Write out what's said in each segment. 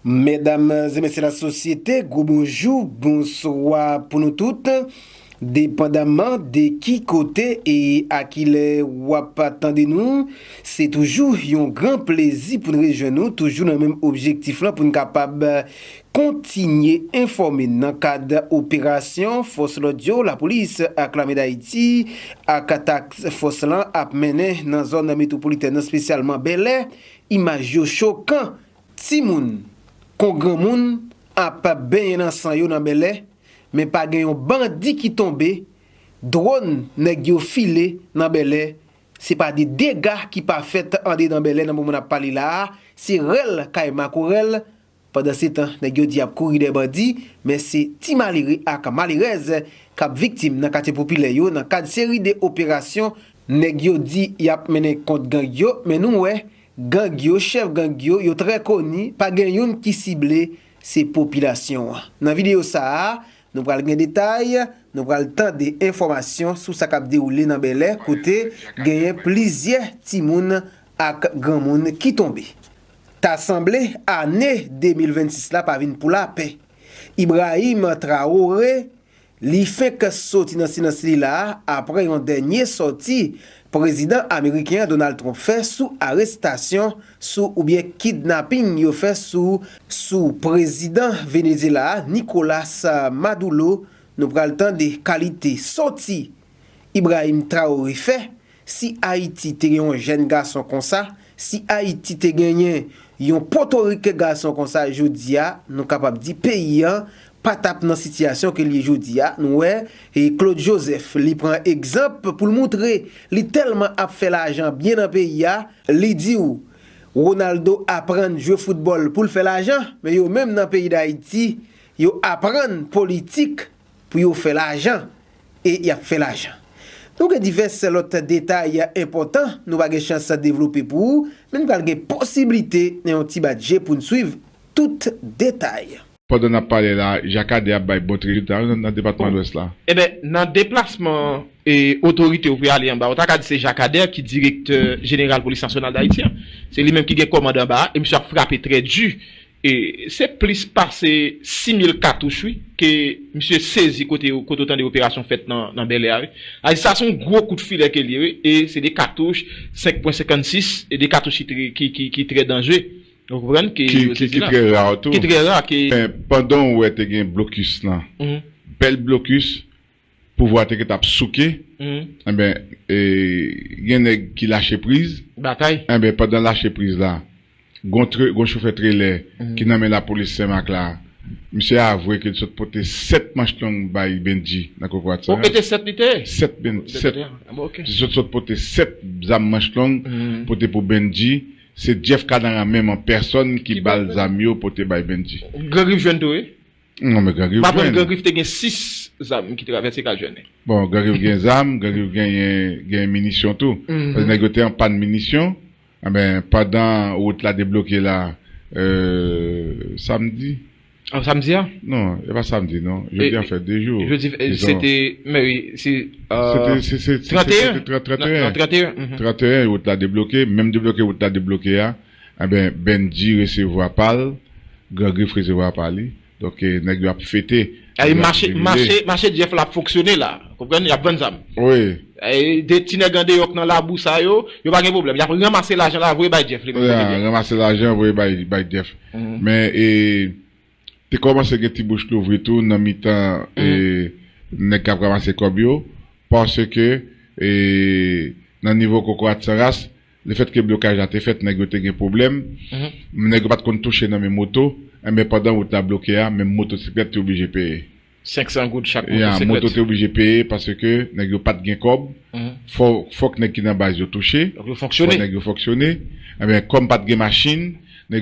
Mesdames et messieurs de la société, gros bonjour, bonsoir pour nous toutes. Dépendamment de qui côté et à qui les wap attendez nous, c'est toujours un grand plaisir pour nous rejoindre, toujours dans le même objectif là pour nous capable continuer informer dans le cadre opération force l'audio la police acclamée d'Haïti à attaque force là a mené dans la zone métropolitaine spécialement Bel-Air, image choquant ti moun kon grand moun a pas ben dans sang yo dans Bel-Air mais pas gen yon bandit qui tombé, drone nèg yo filé dans Bel-Air, c'est pas des dégâts qui pas fait en dans Bel-Air dans moment n'a parlé là, c'est rel kayma korel pendant ce temps nèg yo di a courir des bandits, mais c'est ti malheureux ak malheureuse k'ap victime dans quartier populaire yo dans cadre série de opérations nèg yo di y a mené contre gang yo, mais nous ouais gang yo chef gang yo très connu, pas gen yon qui ciblé ces populations. Dans vidéo ça nous pral gen détail, nous pral temps des informations sur ça k'ap déroulé dans Bel-Air côté gen plusieurs ti moun ak grand moun qui tombé. T'assemblée année 2026 là pa vinn pour la paix. Ibrahim Traoré li fait que sorti dans silence là après un dernier sorti président américain Donald Trump fait sous arrestation sous ou bien kidnapping yo fait sous président Venezuela Nicolas Maduro. Nous pral le temps de qualité sorti Ibrahim Traoré fait si Haïti te un jeune garçon comme ça, si Haïti te gagné un portoricain garçon comme ça jodia, nous capable di pays pas tape dans situation que li jodia nous et Claude Joseph li prend exemple pour le montrer li tellement a fait l'argent bien dans pays li dit ou Ronaldo apprend jouer football pour faire l'argent mais yo même dans pays d'Haïti yo apprend politique pour yo faire l'argent et y a fait l'argent. Donc divers autres détails importants nous va avoir chance de développer pour mais nous avons possibilité un petit budget pour nous suivre tout détail. Pendant qu'on a parlé là, Jacques a fait bon résultat dans le département de l'Ouest là. Eh bien, dans le déplacement et autorité au aller en bas, on a dit c'est Jacques Adair qui est directeur général police nationale d'Haïti. C'est lui-même qui est commandant en bas et monsieur a frappé très dur. Et c'est plus passé 6000 cartouches que monsieur saisi côté autant d'opérations faites dans Bel-Air. Ça sont gros coups de filet qu'il y a et c'est des cartouches 5.56 et des cartouches qui très dangereux. Vous comprenez qui très rare tout. Qui très rare pendant où était un blocus là. Bel blocus pour voir que t'as souké. Eh ben il y en a qui lâché prise. Bataille. Eh ben pendant lâcher prise là, gon chauffeur trailer qui n'amène la police Saint-Marc là. Monsieur a avoué qu'il se porté 7 manches longues by Benji dans Cocoa. Oh, était 7 litres. 7 OK. Il se porté 7 manches longues pour Benji. C'est Jeff Kadara même en personne qui balle Zamio pour te by Benji. Gangriff jeune toi? Non mais Gangriff. Pas pour Gangriff te gen 6 zam qui traverser la jeune. Bon, Gangriff gen zam, Gangriff gen munition tout. Parce que négocier en pas de munition. Ah ben pendant route la débloqué là samedi. Ah samedi hein? Non, c'est pas samedi non. Jeudi en fait 2 jours. Jeudi c'était mais oui, c'est 31. 31 route la débloqué, même débloqué route la débloqué ah ben Benji recevoir parle, Gangriff recevoir parler. Donc nèg yo a fêté. Marché Jeff l'a fonctionné là. Comprenez, il y a bonnes âmes. Oui. Et des petits nèg yo dans la bourse yo pas de problème. Il a ramassé l'argent là, voyer by Jeff. Ramasser l'argent, voyer by Jeff. Mais tu commences à gagner bouche l'ouvrir tout dans mi-temps et nèg cap ramasser kobio parce que dans niveau Cocoa Saras, le fait que le blocage a été fait nèg yo te gen problème. Nèg pas de toucher dans mes motos. Mais pendant où tu as bloqué, même motocyclette, tu es obligé de payer. 500 gouttes chaque motocyclette. Moto, tu es obligé de payer parce que tu n'as pas de gain cob. Faut que tu aies une base de toucher. Donc, il fonctionne. Fonctionner. Mais comme pas de gain machine, tu as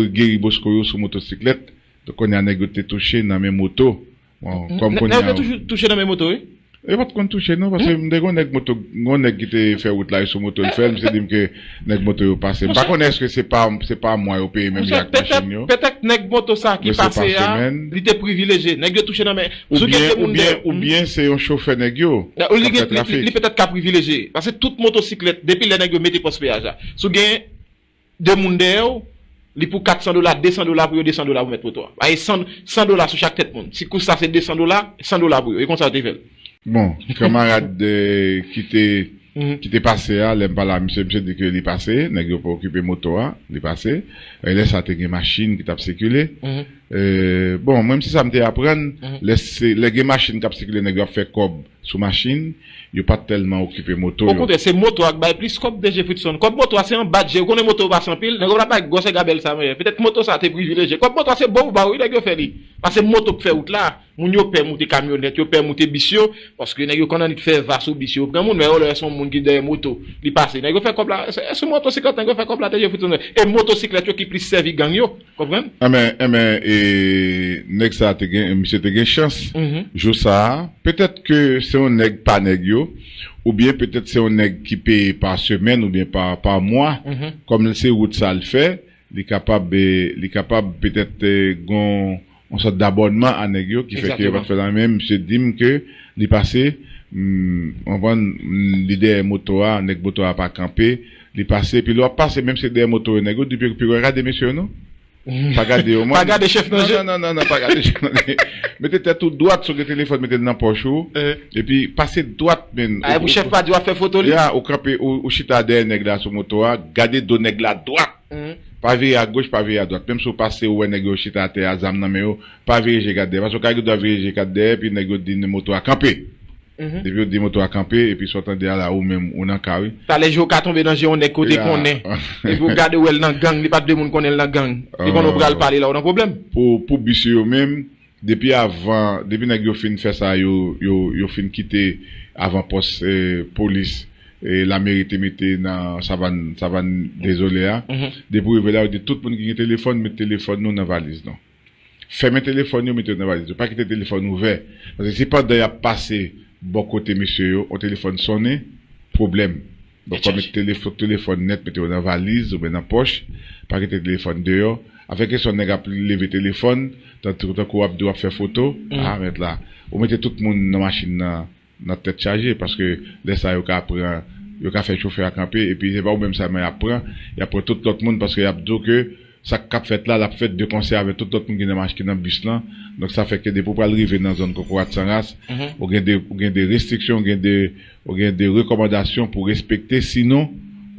guéri boscoyo sur motocyclette. Donc, on a négocié toucher dans mes motos. Bon, comme on a toujours touché dans mes motos, oui? Et pas de compte toucher, non, parce que nèg qui te fait route là sur moto, il fait, me dit que nèg moto yo passe. Par contre, est-ce que c'est pas moi au pays même avec machine yo? Peut-être nèg moto ça qui passe là, il était privilégié, nèg yo touché dans mais ou bien c'est un chauffeur nèg yo. Il peut-être qu'à privilégié parce que toute motocyclette depuis les nèg yo mettez poste péage là. Sou gen de monde li pour $400, $200 pour $200 pour mettre trottoir. Bah, $100 sur chaque tête monde. Si coûte ça c'est $200, $100 pour eux. Et comme ça, tu fait. Bon, camarade qui t'est passé à l'aime pas là monsieur dit que il est passé nèg yo pas occuper moto a il est passé et laisse ça te une machine qui t'a circulé bon même si ça me apprendre laisse les machines qui t'a circulé nèg yo fait cob sous machine yo pas tellement occupé moto au contraire c'est moto ak bay plus cob DG Fritson comme moto c'est un badge on connaît moto pas sans pile nèg yo pas gosse gabel ça peut-être moto ça t'es privilégié comme moto c'est bon bah oui nèg yo fait li parce que moto fait route là moun yo pè monter camionnette yo pè monter bisio parce que nèg yo connait faire vaso bisio grand monde mais on son monde qui derrière moto li passe nèg yo fait comme là c'est motocyclette nèg yo fait comme là DG Fritson et motocyclette yo qui plus servi gang yo comprendre mais et nèg ça te gain monsieur te gain chance jou ça peut-être que c'est un nèg pas nèg yo ou bien peut-être c'est un nèg qui paye par semaine ou bien par mois comme c'est route ça le fait il est capable peut-être on sorte d'abonnement à nèg yo qui fait que va faire la même monsieur dit que il passé on vend l'idée moto a nèg moto a pas camper il passé puis l'on passe même c'est des motos nèg yo depuis puis regardez messieurs non pas garder au moins pas garder chef non pas garder chef mettez tête tout droite sur le téléphone mettez dans poche et puis passez droite men ah vous chef pas doit faire photo lui au camper au chita derrière nèg là sur moto a garder do nèg là droite pas virer à gauche pas virer à droite même si vous passez ou nèg yo chita terre azam nan mais pas virer regarder parce que quand doit virer regarder puis nèg yo dit moto à camper depuis dit moto à camper et puis sortant derrière là ou même on en carré ça les jours ka tomber dans on est côté qu'on est et vous regardez où elle dans gang il pas de monde connaît dans gang et qu'on va parler là on a problème pour bisio même depuis nèg yo fin faire ça yo fin quitter avant poste police et la mairie te mette dans savane désolé hein depuis là dit tout monde qui a téléphone met téléphone nous dans valise non fermez téléphone nous mettez dans valise pas quitter téléphone ouvert parce que si pas d'ailleurs passer bon côté monsieur au téléphone sonné problème donc comme téléphone net mettez dans valise ou bien dans poche pas quitter téléphone dehors avec son nèg a lever téléphone tant qu'on doit faire photo mettre là ou mettez tout le monde dans machine dans tête chargée parce que laisse ça yo ka faire chauffeur à camper et puis c'est pas même ça mais apprend tout l'autre monde parce que y a dit que ça cap fait là la fête de concert avec tout l'autre monde qui dans machine dans bus là donc ça fait que des pour pas arriver dans zone corporate sans race on gain des restrictions on gain des recommandations pour respecter sinon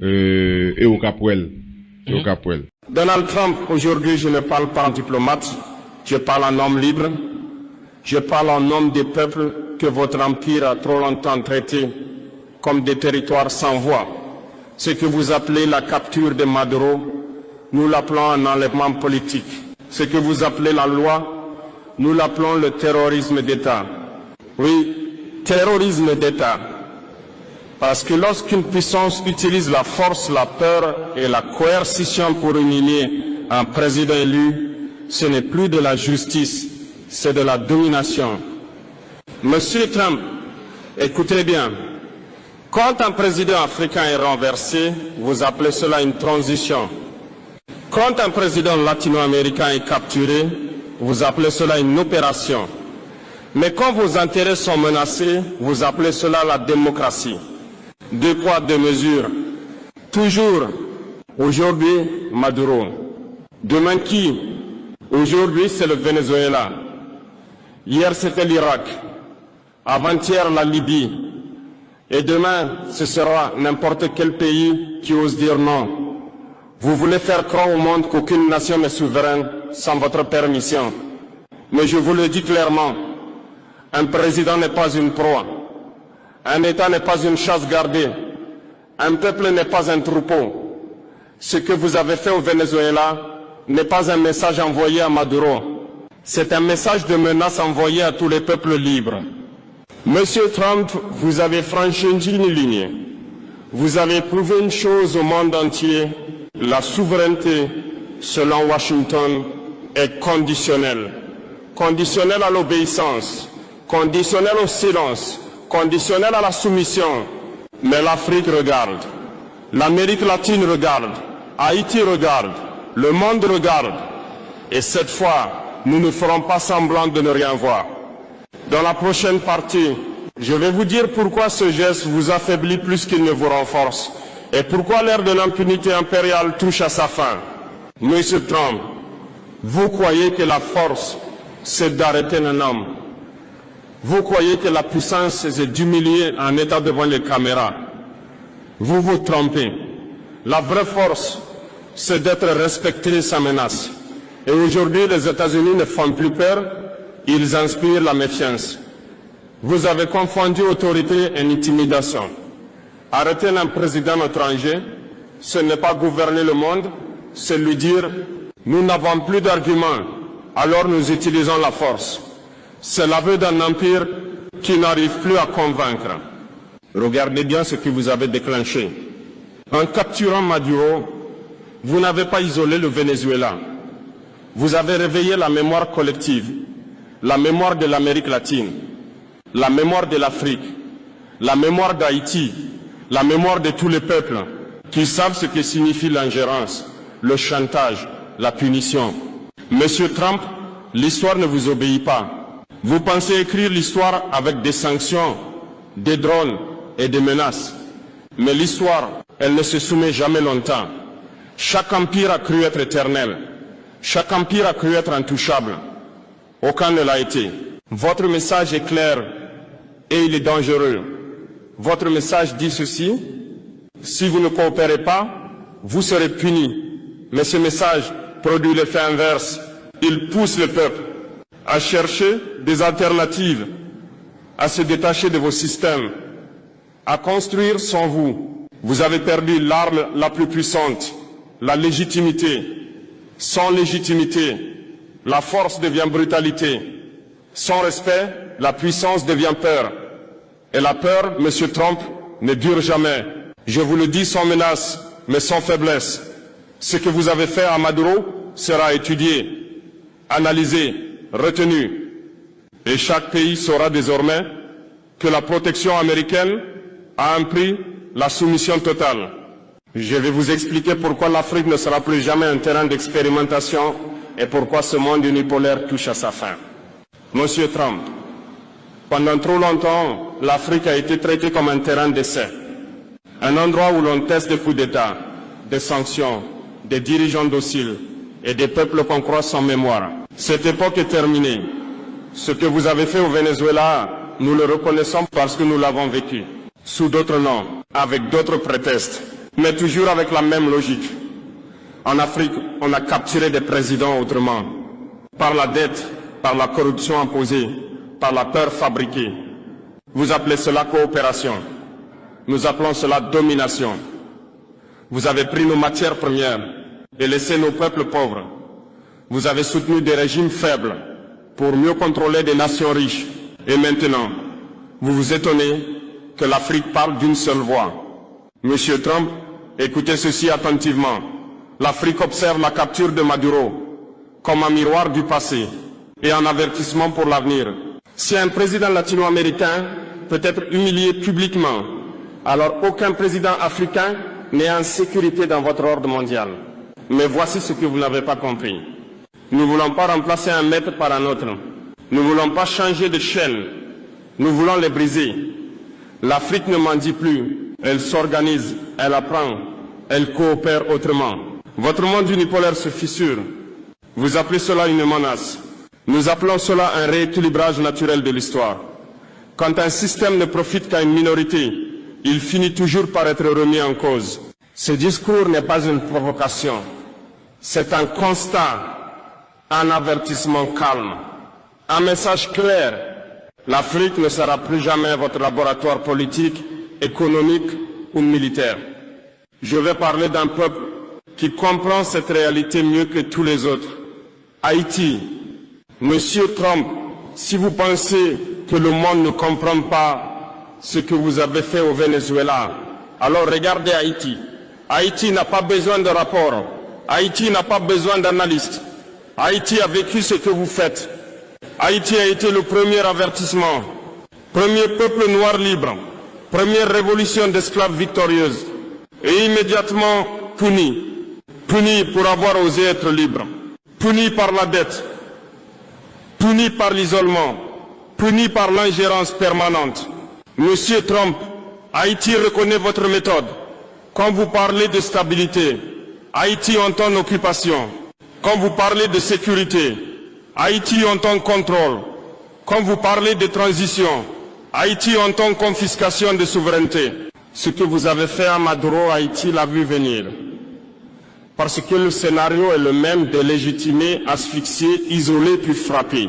et au capoel Donald Trump aujourd'hui je ne parle pas en diplomate je parle en homme libre je parle en nom des peuples que votre empire a trop longtemps traité comme des territoires sans voix. Ce que vous appelez la capture de Maduro, nous l'appelons un enlèvement politique. Ce que vous appelez la loi, nous l'appelons le terrorisme d'État. Oui, terrorisme d'État. Parce que lorsqu'une puissance utilise la force, la peur et la coercition pour humilier un président élu, ce n'est plus de la justice, c'est de la domination. Monsieur Trump, écoutez bien, quand un président africain est renversé, vous appelez cela une transition. Quand un président latino-américain est capturé, vous appelez cela une opération. Mais quand vos intérêts sont menacés, vous appelez cela la démocratie. Deux poids, deux mesures. Toujours, aujourd'hui, Maduro. Demain qui? Aujourd'hui, c'est le Venezuela. Hier, c'était l'Irak. Avant-hier, la Libye. Et demain, ce sera n'importe quel pays qui ose dire non. Vous voulez faire croire au monde qu'aucune nation n'est souveraine sans votre permission. Mais je vous le dis clairement, un président n'est pas une proie. Un État n'est pas une chasse gardée. Un peuple n'est pas un troupeau. Ce que vous avez fait au Venezuela n'est pas un message envoyé à Maduro. C'est un message de menace envoyé à tous les peuples libres. Monsieur Trump, vous avez franchi une ligne. Vous avez prouvé une chose au monde entier. La souveraineté, selon Washington, est conditionnelle. Conditionnelle à l'obéissance, conditionnelle au silence, conditionnelle à la soumission. Mais l'Afrique regarde, l'Amérique latine regarde, Haïti regarde, le monde regarde. Et cette fois, nous ne ferons pas semblant de ne rien voir. Dans la prochaine partie, je vais vous dire pourquoi ce geste vous affaiblit plus qu'il ne vous renforce et pourquoi l'ère de l'impunité impériale touche à sa fin. Monsieur Trump, vous croyez que la force, c'est d'arrêter un homme. Vous croyez que la puissance, c'est d'humilier un État devant les caméras. Vous vous trompez. La vraie force, c'est d'être respecté sans menace. Et aujourd'hui, les États-Unis ne font plus peur, ils inspirent la méfiance. Vous avez confondu autorité et intimidation. Arrêter un président étranger, ce n'est pas gouverner le monde, c'est lui dire « nous n'avons plus d'arguments, alors nous utilisons la force ». C'est l'aveu d'un empire qui n'arrive plus à convaincre. Regardez bien ce que vous avez déclenché. En capturant Maduro, vous n'avez pas isolé le Venezuela. Vous avez réveillé la mémoire collective, la mémoire de l'Amérique latine, la mémoire de l'Afrique, la mémoire d'Haïti, la mémoire de tous les peuples qui savent ce que signifie l'ingérence, le chantage, la punition. Monsieur Trump, l'histoire ne vous obéit pas. Vous pensez écrire l'histoire avec des sanctions, des drones et des menaces. Mais l'histoire, elle ne se soumet jamais longtemps. Chaque empire a cru être éternel. Chaque empire a cru être intouchable. Aucun ne l'a été. Votre message est clair et il est dangereux. Votre message dit ceci: si vous ne coopérez pas, vous serez punis. Mais ce message produit l'effet inverse. Il pousse le peuple à chercher des alternatives, à se détacher de vos systèmes, à construire sans vous. Vous avez perdu l'arme la plus puissante, la légitimité. Sans légitimité, la force devient brutalité. Sans respect, la puissance devient peur. Et la peur, Monsieur Trump, ne dure jamais. Je vous le dis sans menace, mais sans faiblesse. Ce que vous avez fait à Maduro sera étudié, analysé, retenu. Et chaque pays saura désormais que la protection américaine a un prix, la soumission totale. Je vais vous expliquer pourquoi l'Afrique ne sera plus jamais un terrain d'expérimentation et pourquoi ce monde unipolaire touche à sa fin. Monsieur Trump, pendant trop longtemps, l'Afrique a été traitée comme un terrain d'essai. Un endroit où l'on teste des coups d'État, des sanctions, des dirigeants dociles et des peuples qu'on croit sans mémoire. Cette époque est terminée. Ce que vous avez fait au Venezuela, nous le reconnaissons parce que nous l'avons vécu. Sous d'autres noms, avec d'autres prétextes, mais toujours avec la même logique. En Afrique, on a capturé des présidents autrement. Par la dette, par la corruption imposée, par la peur fabriquée. Vous appelez cela coopération. Nous appelons cela domination. Vous avez pris nos matières premières et laissé nos peuples pauvres. Vous avez soutenu des régimes faibles pour mieux contrôler des nations riches. Et maintenant, vous vous étonnez que l'Afrique parle d'une seule voix. Monsieur Trump, écoutez ceci attentivement. L'Afrique observe la capture de Maduro comme un miroir du passé et un avertissement pour l'avenir. Si un président latino-américain peut être humilié publiquement, alors aucun président africain n'est en sécurité dans votre ordre mondial. Mais voici ce que vous n'avez pas compris. Nous ne voulons pas remplacer un maître par un autre. Nous ne voulons pas changer de chaîne. Nous voulons les briser. L'Afrique ne mendie plus. Elle s'organise, elle apprend, elle coopère autrement. Votre monde unipolaire se fissure. Vous appelez cela une menace. Nous appelons cela un rééquilibrage naturel de l'histoire. Quand un système ne profite qu'à une minorité, il finit toujours par être remis en cause. Ce discours n'est pas une provocation. C'est un constat, un avertissement calme, un message clair. L'Afrique ne sera plus jamais votre laboratoire politique, économique ou militaire. Je vais parler d'un peuple qui comprend cette réalité mieux que tous les autres. Haïti. Monsieur Trump, si vous pensez que le monde ne comprend pas ce que vous avez fait au Venezuela, alors regardez Haïti. Haïti n'a pas besoin de rapport. Haïti n'a pas besoin d'analystes. Haïti a vécu ce que vous faites. Haïti a été le premier avertissement, premier peuple noir libre, première révolution d'esclaves victorieuse, et immédiatement puni. Puni pour avoir osé être libre, puni par la dette, puni par l'isolement, puni par l'ingérence permanente. Monsieur Trump, Haïti reconnaît votre méthode. Quand vous parlez de stabilité, Haïti entend occupation. Quand vous parlez de sécurité, Haïti entend contrôle. Quand vous parlez de transition, Haïti entend confiscation de souveraineté. Ce que vous avez fait à Maduro, Haïti l'a vu venir. Parce que le scénario est le même de légitimer, asphyxier, isoler puis frapper.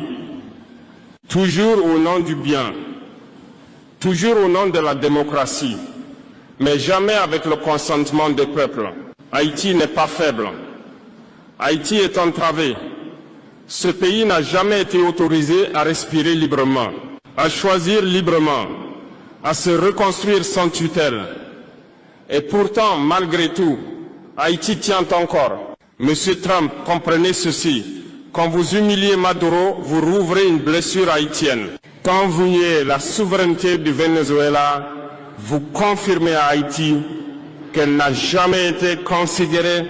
Toujours au nom du bien, toujours au nom de la démocratie, mais jamais avec le consentement des peuples. Haïti n'est pas faible. Haïti est entravé. Ce pays n'a jamais été autorisé à respirer librement, à choisir librement, à se reconstruire sans tutelle. Et pourtant, malgré tout, Haïti tient encore. Monsieur Trump, comprenez ceci. Quand vous humiliez Maduro, vous rouvrez une blessure haïtienne. Quand vous niez la souveraineté du Venezuela, vous confirmez à Haïti qu'elle n'a jamais été considérée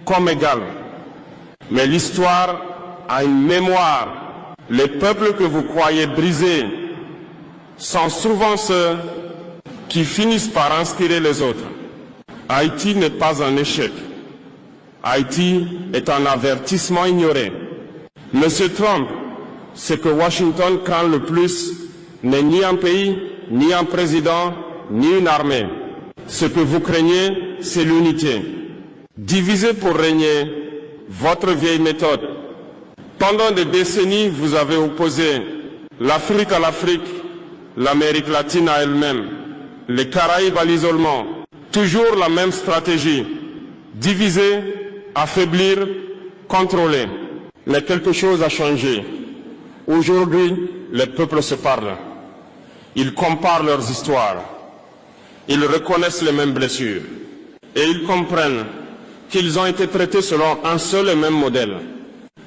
comme égale. Mais l'histoire a une mémoire. Les peuples que vous croyez brisés sont souvent ceux qui finissent par inspirer les autres. Haïti n'est pas un échec. Haïti est un avertissement ignoré. Monsieur Trump, ce que Washington craint le plus n'est ni un pays, ni un président, ni une armée. Ce que vous craignez, c'est l'unité. Diviser pour régner, votre vieille méthode. Pendant des décennies, vous avez opposé l'Afrique à l'Afrique, l'Amérique latine à elle-même, les Caraïbes à l'isolement. Toujours la même stratégie. Diviser, affaiblir, contrôler. Mais quelque chose a changé. Aujourd'hui, les peuples se parlent. Ils comparent leurs histoires. Ils reconnaissent les mêmes blessures. Et ils comprennent qu'ils ont été traités selon un seul et même modèle.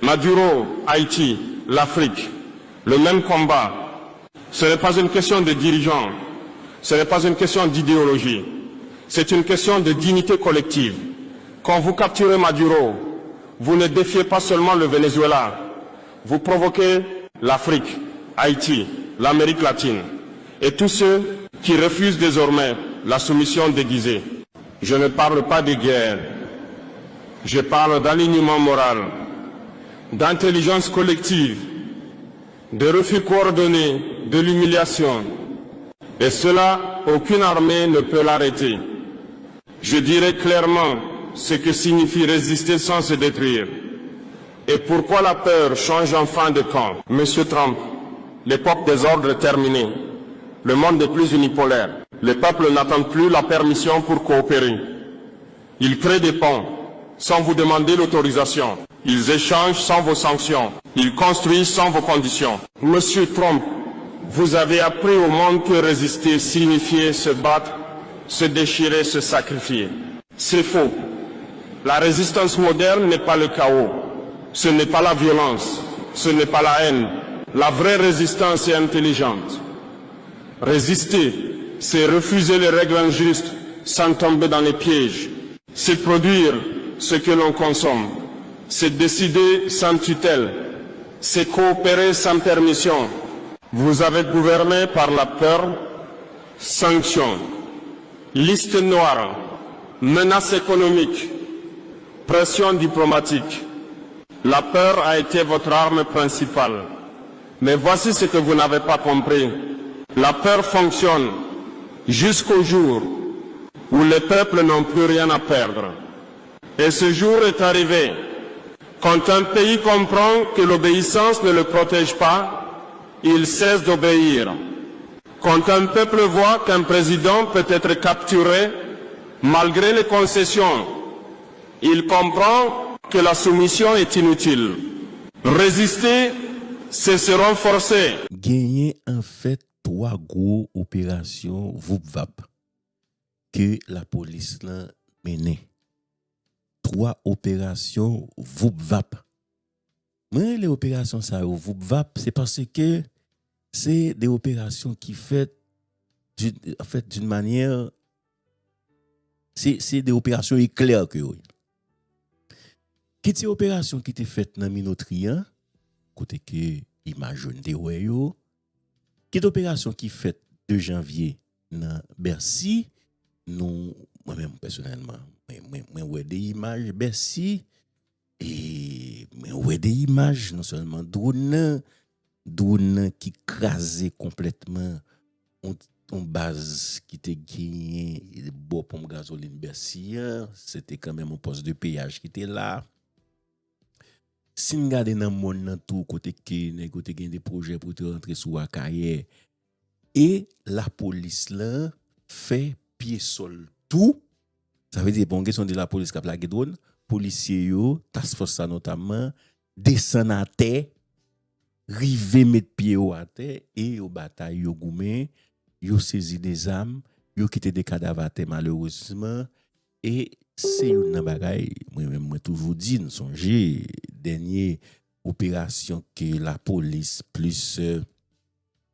Maduro, Haïti, l'Afrique, le même combat. Ce n'est pas une question de dirigeants. Ce n'est pas une question d'idéologie. C'est une question de dignité collective. Quand vous capturez Maduro, vous ne défiez pas seulement le Venezuela. Vous provoquez l'Afrique, Haïti, l'Amérique latine et tous ceux qui refusent désormais la soumission déguisée. Je ne parle pas de guerre. Je parle d'alignement moral, d'intelligence collective, de refus coordonné, de l'humiliation. Et cela, aucune armée ne peut l'arrêter. Je dirais clairement ce que signifie résister sans se détruire. Et pourquoi la peur change enfin de camp. Monsieur Trump, l'époque des ordres est terminée. Le monde n'est plus unipolaire. Les peuples n'attendent plus la permission pour coopérer. Ils créent des ponts sans vous demander l'autorisation. Ils échangent sans vos sanctions. Ils construisent sans vos conditions. Monsieur Trump, vous avez appris au monde que résister signifiait se battre, se déchirer, se sacrifier. C'est faux. La résistance moderne n'est pas le chaos. Ce n'est pas la violence. Ce n'est pas la haine. La vraie résistance est intelligente. Résister, c'est refuser les règles injustes sans tomber dans les pièges. C'est produire ce que l'on consomme. C'est décider sans tutelle. C'est coopérer sans permission. Vous avez gouverné par la peur, sanctions, liste noire, menaces économiques, pression diplomatique. La peur a été votre arme principale. Mais voici ce que vous n'avez pas compris. La peur fonctionne jusqu'au jour où les peuples n'ont plus rien à perdre. Et ce jour est arrivé. Quand un pays comprend que l'obéissance ne le protège pas, il cesse d'obéir. Quand un peuple voit qu'un président peut être capturé malgré les concessions, il comprend que la soumission est inutile. Résister, c'est se renforcer. Gagner en fait 3 gros opérations VOUP-VAP que la police l'a mené. 3 opérations VOUP-VAP. Mais les opérations ça VOUP-VAP, c'est parce que c'est des opérations qui fait d'une manière, c'est des opérations éclairs que oui. Qui est opération qui était faite dans Minotrian, côté que image de yo, qui est opération qui faite 2 janvier dans Bercy, nous moi-même personnellement, moi ouais des images Bercy et moi ouais des images non seulement drone qui crasait complètement on base qui était gagné bon pompe gasoline Bercy, c'était quand même un poste de péage qui était là. Si nous regardons dans le monde tout côté des projets pour te rentrer sous Akaye et la police là fait pied sol tout, ça veut dire bon question de la police qui a plaqué drone, policiers yo task force ça notamment descend à terre, river mettre pied à terre et au bataille yo goumé, yo saisi des armes, yo quitté des cadavres à terre malheureusement et c'est une bagaille moi toujours dit nous songer dernière opération que la police plus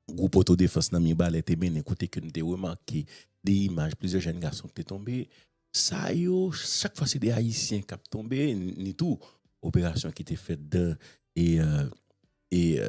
groupe autodéfense dans Mibal était mené côté que nous avons remarqué des images plusieurs jeunes garçons qui étaient tombés ça yo chaque fois c'est des haïtiens qui tombé ni tout opération qui était faite de et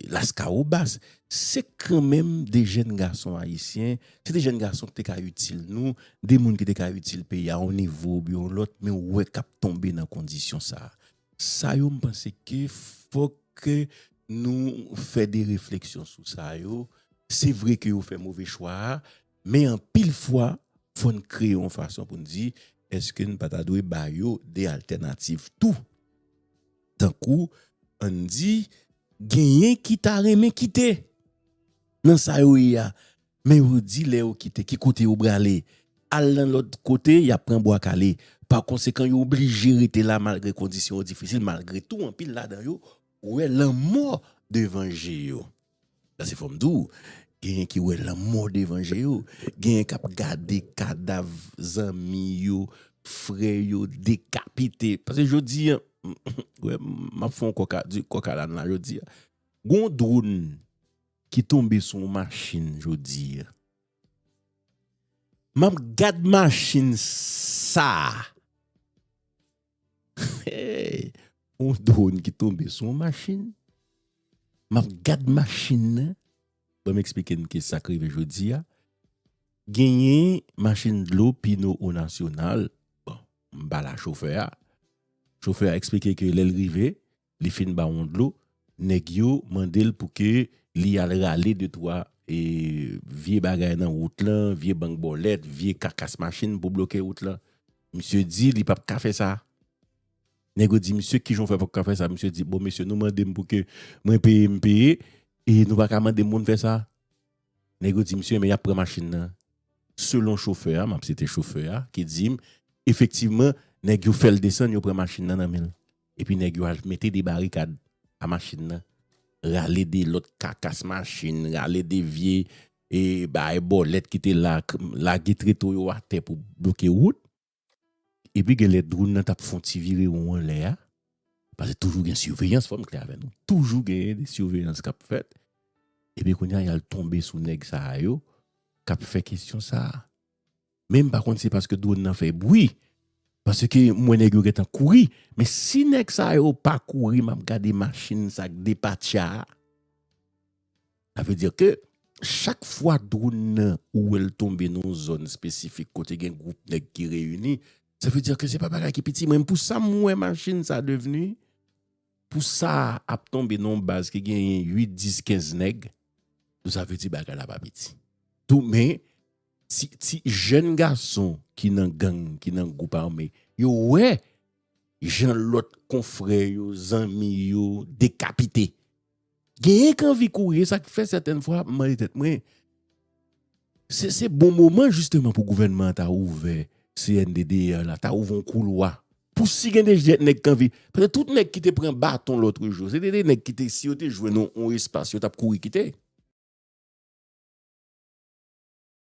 l'Ascaobas, c'est quand même des jeunes garçons haïtiens, c'est des jeunes garçons qui étaient utiles nous, des gens qui étaient utiles pays à un niveau bien l'autre, mais ouais cap tomber dans condition ça. Ça yo me pense que faut que nous fait des réflexions sur ça yo. C'est vrai que vous fait mauvais choix, mais en pile fois faut créer une façon pour nous dire est-ce que nous pas doit ba yo des alternatives tout. D'un coup on dit gagner qui t'a remet quitter dans ça yo ya mais on dit les ou quitter qui côté ou bralé al dans l'autre côté il y a prend bois calé par conséquent yo obligé rester là malgré conditions difficiles malgré tout en pile là dedans yo ouais l'amour d'évangile yo ça c'est forme d'où gagne qui ouais l'amour d'évangile yo gagne cap garder cadavre amis yo frère yo décapité parce que je dis ouais m'a font coca là je dis gon drone qui tombe sur machine je dis m'a garde machine ça un drone qui tombe sur machine m'a garde machine pour m'expliquer que ça arrive je dis gagner machine de l'eau pino au national bon m'ba la chauffeur a expliqué que l'arrivée, li fin ba on de l'eau, nèg yo mandel pour que li al râler de toi et vieux bagay dans route là, vieux bank bolette, vieux carcasse machine pour bloquer route là. Monsieur dit li pas ka faire ça. Nèg dit monsieur qui j'on fait pour ka faire ça, monsieur dit bon monsieur nous mandem pour que moi payer et nous pas ka mandem moun faire ça. Nèg dit monsieur mais y a prend machine là. Selon chauffeur, m'a c'était chauffeur qui dit effectivement nèg yo fait le descendre yo prend machine nan mel et puis nèg yo mettre des barricades à machine nan râler des l'autre carcasse machine râler des vieux et bah bolette qui était là la guitreto yo à terre pour bloquer route et puis que les drones nan t'a font tirer en l'air parce que toujours une surveillance forme clair avec nous toujours des surveillance qu'a fait et puis qu'on y a tombé sous nèg ça yo qu'a fait question ça même par contre c'est parce que drone nan fait bruit. Parce que moi nèg yo getan courir mais si nèg sa yo pas courir m'a regarder machine ça dépatcha ça veut dire que chaque fois drone où elle tombe dans zone spécifique côté gen groupe nèg qui réuni ça veut dire que c'est pas bagay qui petit même pour ça moi machine ça devenu pour ça a tomber dans base qui gen 8 10 15 nèg ça veut dire bagay la pas petit tout mais si jeune garçon qui nan gang qui nan groupe armé yo ouais Jean l'autre confrère yo amis yo décapité gagne quand vi courir ça fait certaines fois moi tête moi c'est bon moment justement pour gouvernement t'a ouvert CNDD là t'a ouvert un couloir pour si gagne des nèg quand vi parce que tout nèg qui te prend bâton l'autre jour c'est des nèg qui te si yo te jouer non un espace yo t'a courir quitter